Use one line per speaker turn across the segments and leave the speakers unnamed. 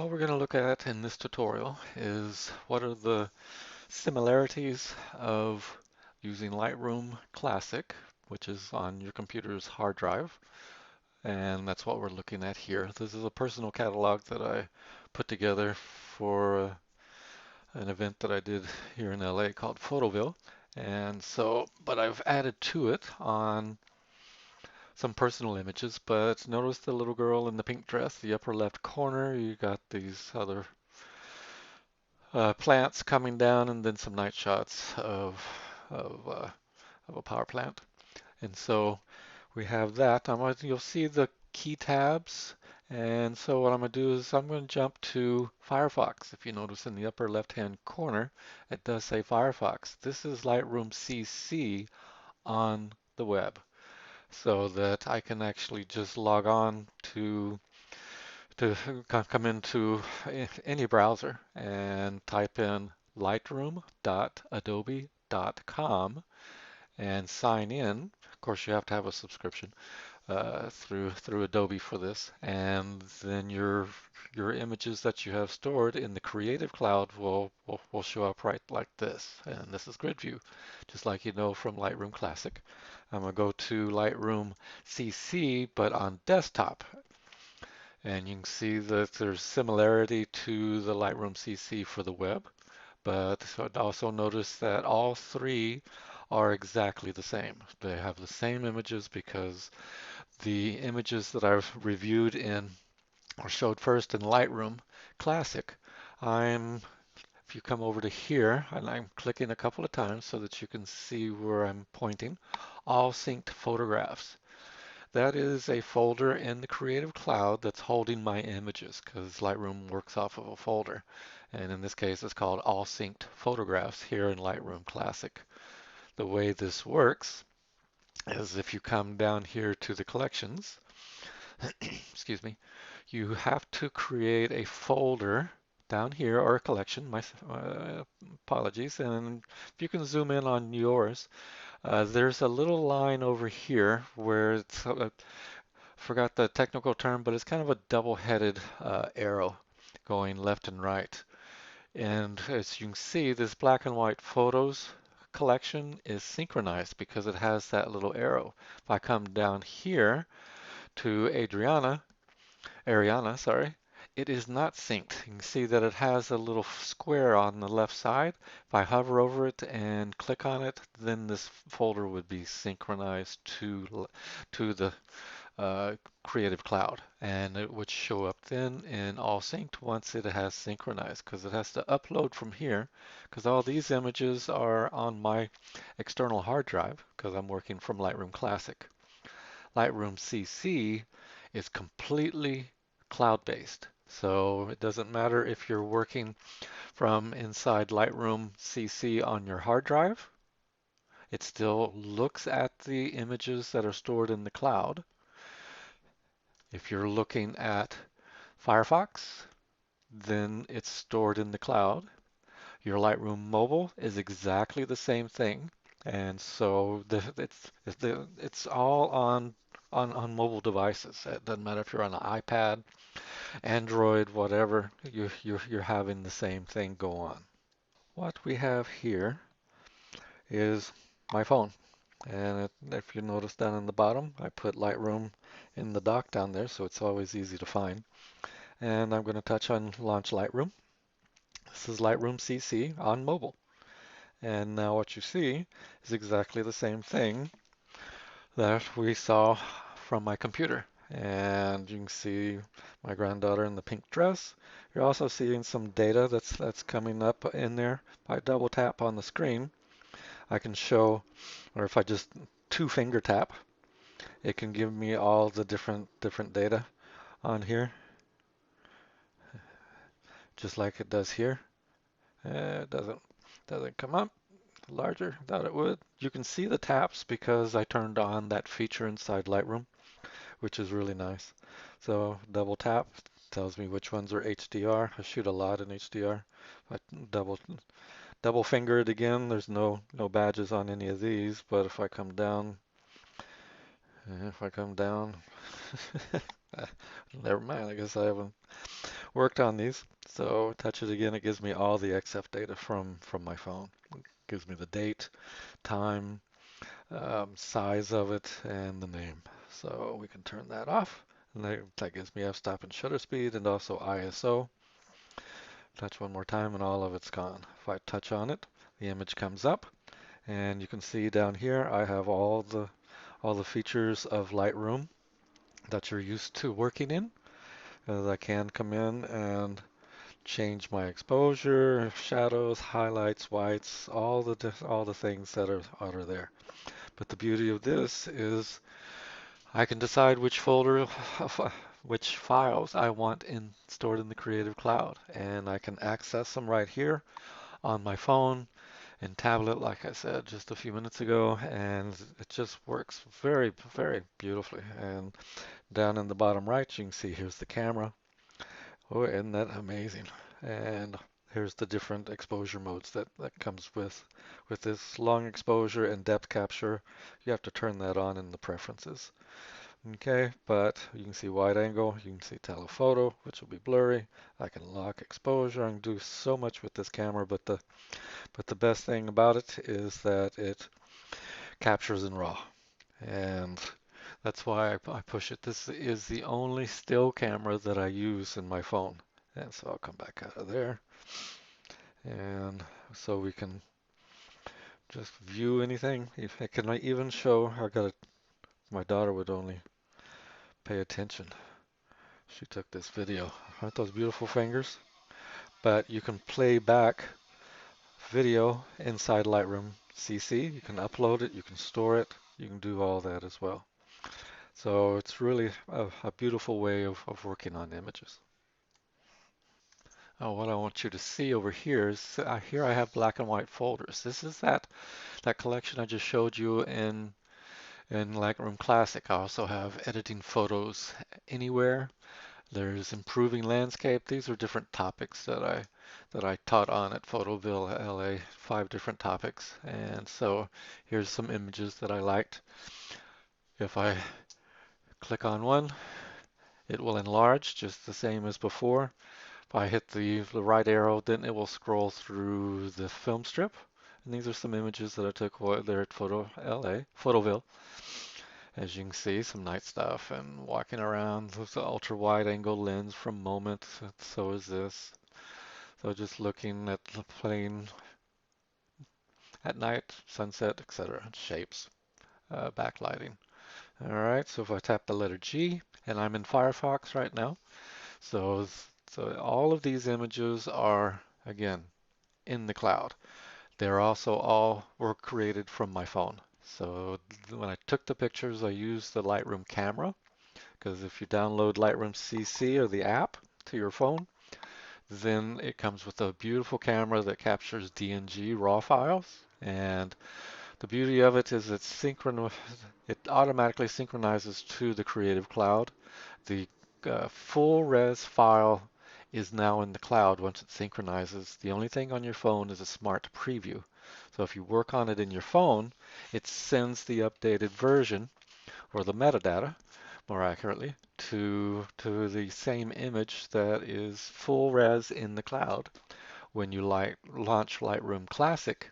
What we're going to look at in this tutorial is what are the similarities of using Lightroom Classic, which is on your computer's hard drive, and that's what we're looking at here. This is a personal catalog that I put together for an event that I did here in LA called Photoville. And so, but I've added to it on some personal images, but notice the little girl in the pink dress, the upper left corner, you got these other plants coming down, and then some night shots of, uh, of a power plant. And so we have that. You'll see the key tabs. And so what I'm going to do is I'm going to jump to Firefox. If you notice in the upper left-hand corner, it does say Firefox. This is Lightroom CC on the web, so that I can actually just log on to come into any browser and type in lightroom.adobe.com and sign in. Of course, you have to have a subscription through Adobe for this, and then your images that you have stored in the Creative Cloud will show up right like this. And this is grid view, just like you know from Lightroom Classic. I'm gonna go to Lightroom CC, but on desktop. And you can see that there's similarity to the Lightroom CC for the web, but also notice that all three are exactly the same. They have the same images because the images that I've reviewed in or showed first in Lightroom Classic, if you come over to here, and I'm clicking a couple of times so that you can see where I'm pointing, all synced photographs. That is a folder in the Creative Cloud that's holding my images because Lightroom works off of a folder. And in this case, it's called All Synced Photographs here in Lightroom Classic. The way this works is if you come down here to the collections, excuse me, you have to create a folder down here or a collection, my apologies, and if you can zoom in on yours, there's a little line over here where it's forgot the technical term, but it's kind of a double-headed arrow going left and right. And as you can see, this black and white photos collection is synchronized because it has that little arrow. If I come down here to Ariana, sorry, it is not synced. You can see that it has a little square on the left side. If I hover over it and click on it, then this folder would be synchronized to the Creative Cloud, and it would show up then in All Synced once it has synchronized, because it has to upload from here, because all these images are on my external hard drive, because I'm working from Lightroom Classic. Lightroom CC is completely cloud-based, so it doesn't matter if you're working from inside Lightroom CC on your hard drive. It still looks at the images that are stored in the cloud. If you're looking at Firefox, then it's stored in the cloud. Your Lightroom Mobile is exactly the same thing, and so it's all on mobile devices. It doesn't matter if you're on an iPad, Android, whatever. You're having the same thing go on. What we have here is my phone. And if you notice down in the bottom, I put Lightroom in the dock down there, so it's always easy to find. And I'm going to touch on Launch Lightroom. This is Lightroom CC on mobile. And now what you see is exactly the same thing that we saw from my computer. And you can see my granddaughter in the pink dress. You're also seeing some data that's coming up in there. If I double tap on the screen, I can show, or if I just two finger tap, it can give me all the different data on here, just like it does here. It doesn't come up larger. Thought it would. You can see the taps because I turned on that feature inside Lightroom, which is really nice. So double tap tells me which ones are HDR. I shoot a lot in HDR. I double finger it again. There's no badges on any of these, but if I come down, if I come down, never mind. I guess I haven't. worked on these. So touch it again, it gives me all the XF data from my phone. It gives me the date, time, size of it, and the name. So we can turn that off. And that gives me f-stop and shutter speed and also ISO. Touch one more time and all of it's gone. If I touch on it, the image comes up and you can see down here I have all the features of Lightroom that you're used to working in. As I can come in and change my exposure, shadows, highlights, whites, all the things that are there. But the beauty of this is I can decide which folder, which files I want stored in the Creative Cloud, and I can access them right here on my phone and tablet, like I said just a few minutes ago, and it just works very, very beautifully. And down in the bottom right, you can see here's the camera. Oh, isn't that amazing? And here's the different exposure modes that comes with this long exposure and depth capture. You have to turn that on in the preferences. Okay, but you can see wide angle, you can see telephoto, which will be blurry. I can lock exposure. I can do so much with this camera, but the best thing about it is that it captures in RAW. And that's why I push it. This is the only still camera that I use in my phone. And so I'll come back out of there. And so we can just view anything. If I can even show, my daughter would only pay attention. She took this video. Aren't those beautiful fingers? But you can play back video inside Lightroom CC. You can upload it, you can store it, you can do all that as well. So it's really a beautiful way of working on images. What I want you to see over here is here I have black and white folders. This is that collection I just showed you in Lightroom Classic. I also have editing photos anywhere. There's improving landscape. These are different topics that I taught on at Photoville LA, 5 different topics. And so here's some images that I liked. If I click on one, it will enlarge just the same as before. If I hit the right arrow, then it will scroll through the film strip. And these are some images that I took there at Photoville. As you can see, some night stuff and walking around with the ultra wide angle lens from Moment. So is this. So just looking at the plane at night, sunset, etc. Shapes, backlighting. All right, so if I tap the letter G, and I'm in Firefox right now, so all of these images are, again, in the cloud. They're also all were created from my phone. So when I took the pictures, I used the Lightroom camera, because if you download Lightroom CC or the app to your phone, then it comes with a beautiful camera that captures DNG raw files. And the beauty of it is it automatically synchronizes to the Creative Cloud. The full res file is now in the cloud once it synchronizes. The only thing on your phone is a smart preview. So if you work on it in your phone, it sends the updated version or the metadata, more accurately, to the same image that is full res in the cloud. When you launch Lightroom Classic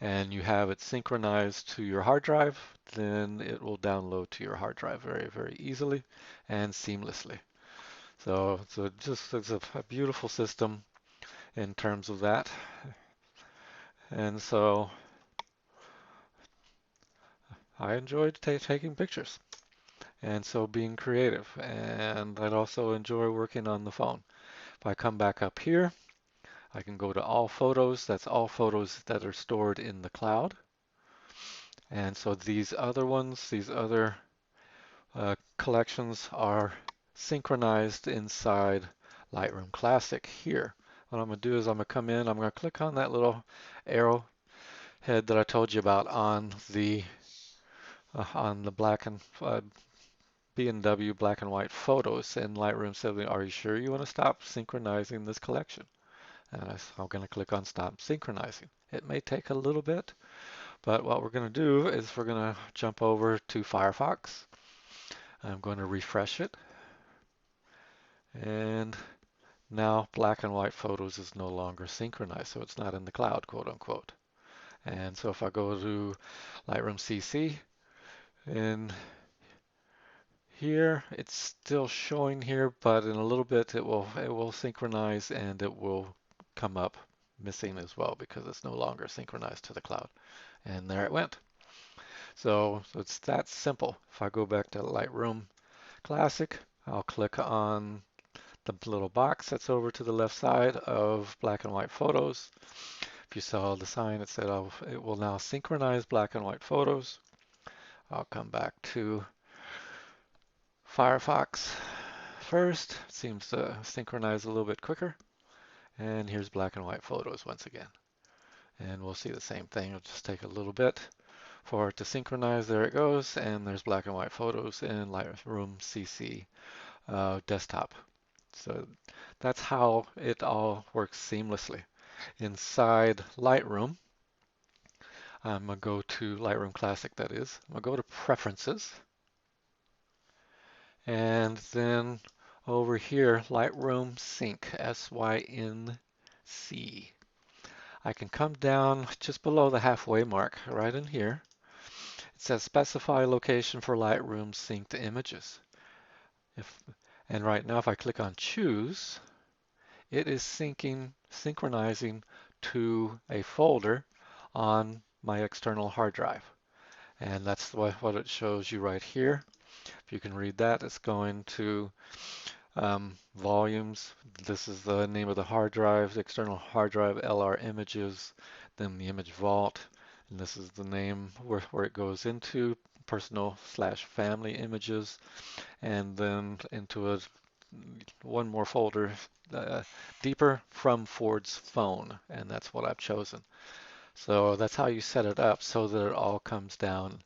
and you have it synchronized to your hard drive, then it will download to your hard drive very, very easily and seamlessly. So just it's a beautiful system in terms of that. And so I enjoyed taking pictures and so being creative. And I'd also enjoy working on the phone. If I come back up here, I can go to all photos. That's all photos that are stored in the cloud. And so these other ones, these other collections are synchronized inside Lightroom Classic here. What I'm going to do is I'm going to come in, I'm going to click on that little arrow head that I told you about on the black and B&W black and white photos in Lightroom 7. Are you sure you want to stop synchronizing this collection? And I'm going to click on Stop Synchronizing. It may take a little bit, but what we're going to do is we're going to jump over to Firefox. I'm going to refresh it, and Now black and white photos is no longer synchronized, so it's not in the cloud, quote unquote. And so if I go to Lightroom CC, in here it's still showing here, but in a little bit it will synchronize and it will come up missing as well because it's no longer synchronized to the cloud. And there it went. So it's that simple. If I go back to Lightroom Classic, I'll click on the little box that's over to the left side of black and white photos. If you saw the sign, it said it will now synchronize black and white photos. I'll come back to Firefox first. It seems to synchronize a little bit quicker. And here's black and white photos once again. And we'll see the same thing. It'll just take a little bit for it to synchronize. There it goes. And there's black and white photos in Lightroom CC desktop. So that's how it all works seamlessly. Inside Lightroom, I'm going to go to Lightroom Classic, that is. I'm going to go to Preferences. And then over here, Lightroom Sync, S-Y-N-C. I can come down just below the halfway mark, right in here. It says specify location for Lightroom synced images. And right now, if I click on choose, it is synchronizing to a folder on my external hard drive. And that's what it shows you right here. If you can read that, it's going to volumes. This is the name of the hard drive, the external hard drive, LR images, then the image vault. And this is the name where it goes into, personal/family images, and then into one more folder deeper from Ford's phone. And that's what I've chosen. So that's how you set it up so that it all comes down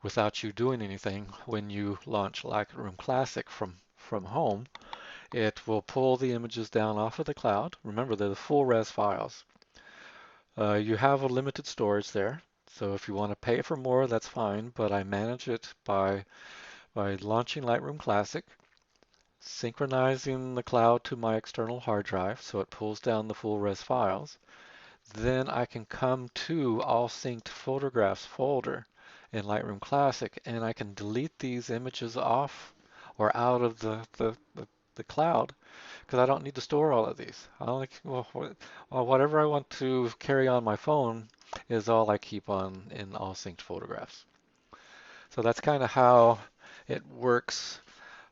without you doing anything. When you launch Lightroom Classic from home, it will pull the images down off of the cloud. Remember, they're the full res files. You have a limited storage there, so if you want to pay for more, that's fine, but I manage it by launching Lightroom Classic, synchronizing the cloud to my external hard drive so it pulls down the full res files. Then I can come to All Synced Photographs folder in Lightroom Classic, and I can delete these images off or out of the cloud because I don't need to store all of these. Whatever I want to carry on my phone is all I keep on in All Synced Photographs. So that's kind of how it works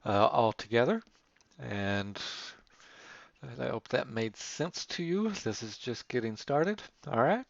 all together. And I hope that made sense to you. This is just getting started. All right.